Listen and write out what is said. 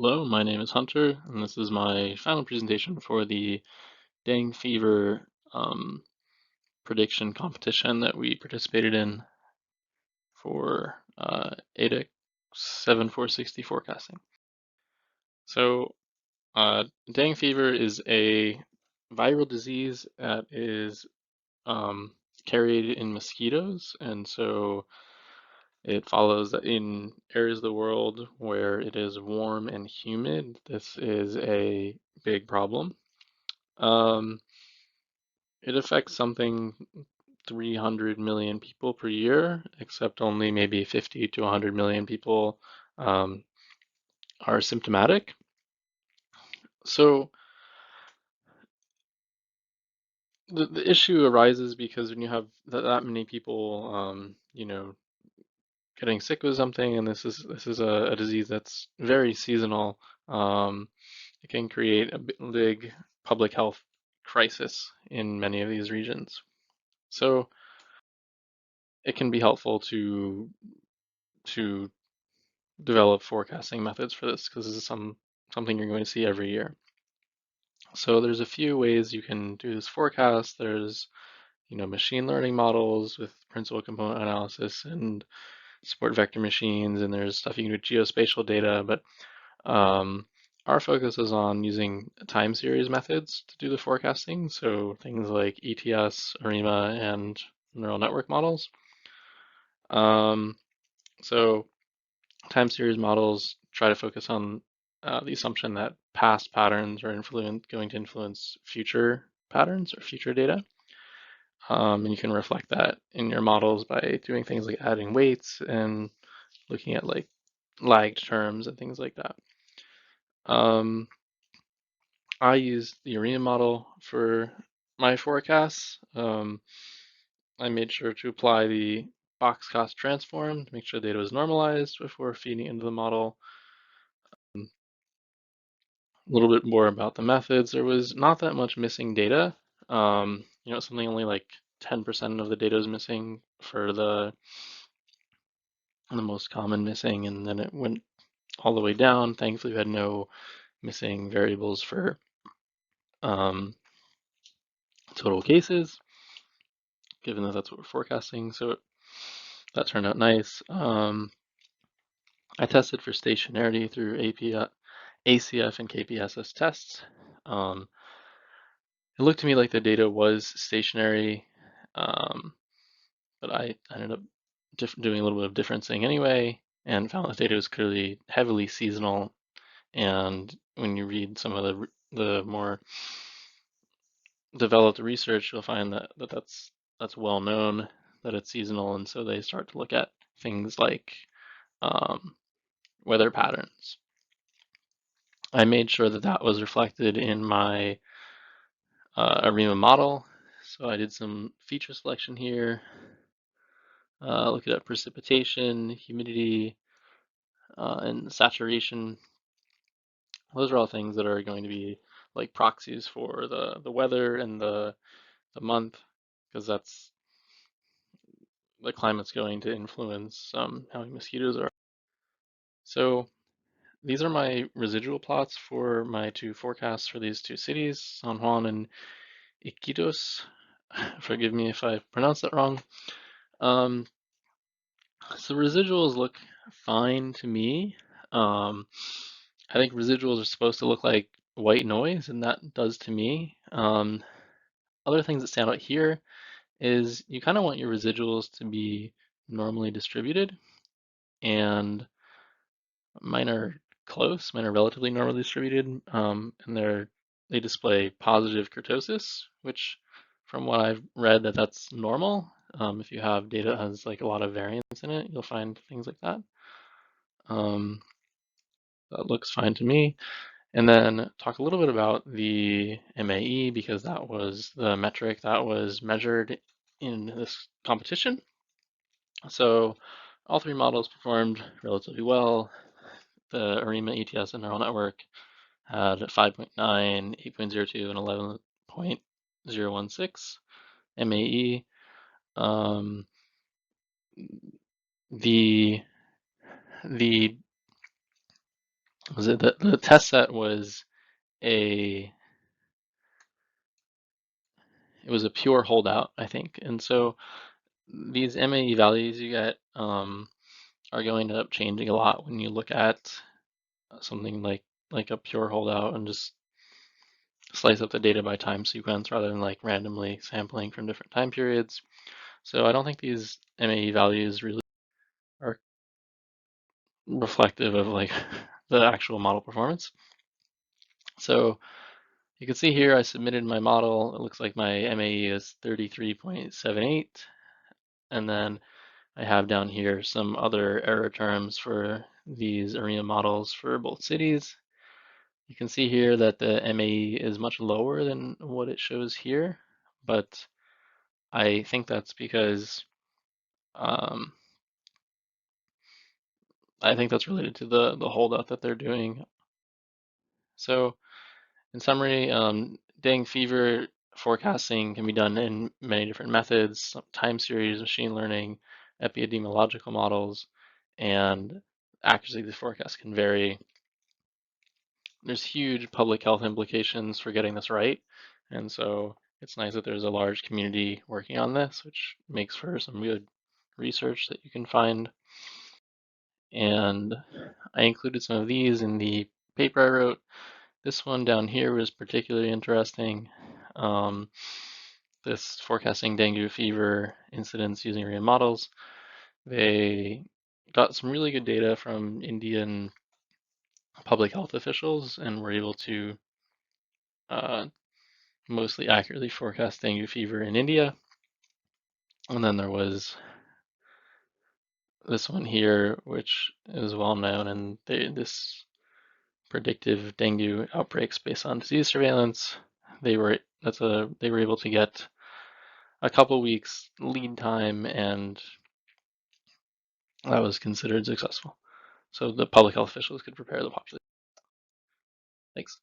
Hello, my name is Hunter, and this is my final presentation for the dengue fever prediction competition that we participated in for ADEC 7460 forecasting. So, dengue fever is a viral disease that is um, carried in mosquitoes, and so it follows that in areas of the world where it is warm and humid, this is a big problem. Um, it affects something 300 million people per year, except only maybe 50 to 100 million people um, are symptomatic. So the issue arises because when you have that many people, getting sick with something, and this is a disease that's very seasonal, it can create a big public health crisis in many of these regions. So it can be helpful to develop forecasting methods for this because this is something you're going to see every year. So there's a few ways you can do this forecast. There's, machine learning models with principal component analysis and support vector machines, and there's stuff you can do with geospatial data, but our focus is on using time series methods to do the forecasting. So things like ETS, ARIMA, and neural network models. Um, so time series models try to focus on the assumption that past patterns are going to influence future patterns or future data. And you can reflect that in your models by doing things like adding weights and looking at like lagged terms and things like that. Um, I use the ARIMA model for my forecasts. I made sure to apply the box cost transform to make sure data was normalized before feeding into the model. A little bit more about the methods. There was not that much missing data. Something only like 10% of the data is missing for the most common missing, and then it went all the way down. Thankfully, we had no missing variables for um, total cases, given that that's what we're forecasting. So that turned out nice. I tested for stationarity through ACF and KPSS tests. It looked to me like the data was stationary, um, but I ended up doing a little bit of differencing anyway and found that data was clearly heavily seasonal. And when you read some of the more developed research, you'll find that that's well known that it's seasonal, and so they start to look at things like um, weather patterns. I made sure that that was reflected in my ARIMA model. So I did some feature selection here, looking at precipitation, humidity, and saturation. Those are all things that are going to be like proxies for the weather and the month, because that's the climate's going to influence how many mosquitoes are. So these are my residual plots for my two forecasts for these two cities, San Juan and Iquitos. Forgive me if I pronounced that wrong. Um, so residuals look fine to me. Um, I think residuals are supposed to look like white noise, and that does to me. Other things that stand out here is you kind of want your residuals to be normally distributed, and mine are close. Mine are relatively normally distributed, and they display positive kurtosis, which, from what I've read, that's normal. If you have data that has like a lot of variance in it, you'll find things like that. Um, that looks fine to me. And then talk a little bit about the MAE because that was the metric that was measured in this competition. So all three models performed relatively well. The ARIMA, ETS, and neural network had 5.9, 8.02, and 11.016 MAE. The the was it the test set was a it was a pure holdout, I think. And so these MAE values you get are going to end up changing a lot when you look at something like a pure holdout and just slice up the data by time sequence rather than like randomly sampling from different time periods. So I don't think these MAE values really are reflective of like the actual model performance. So you can see here I submitted my model. It looks like my MAE is 33.78. And then I have down here some other error terms for these ARIA models for both cities. You can see here that the MAE is much lower than what it shows here, but I think that's because um, I think that's related to the holdout that they're doing. So in summary, dengue fever forecasting can be done in many different methods: time series, machine learning, epidemiological models, and accuracy of the forecast can vary. There's huge public health implications for getting this right, and so it's nice that there's a large community working on this, which makes for some good research that you can find. And I included some of these in the paper I wrote. This one down here was particularly interesting. Um, this forecasting dengue fever incidence using ARIA models. They got some really good data from Indian public health officials and were able to uh, mostly accurately forecast dengue fever in India. And then there was this one here, which is well known, and this predictive dengue outbreaks based on disease surveillance. They were able to get a couple weeks lead time, and that was considered successful. So the public health officials could prepare the population. Thanks.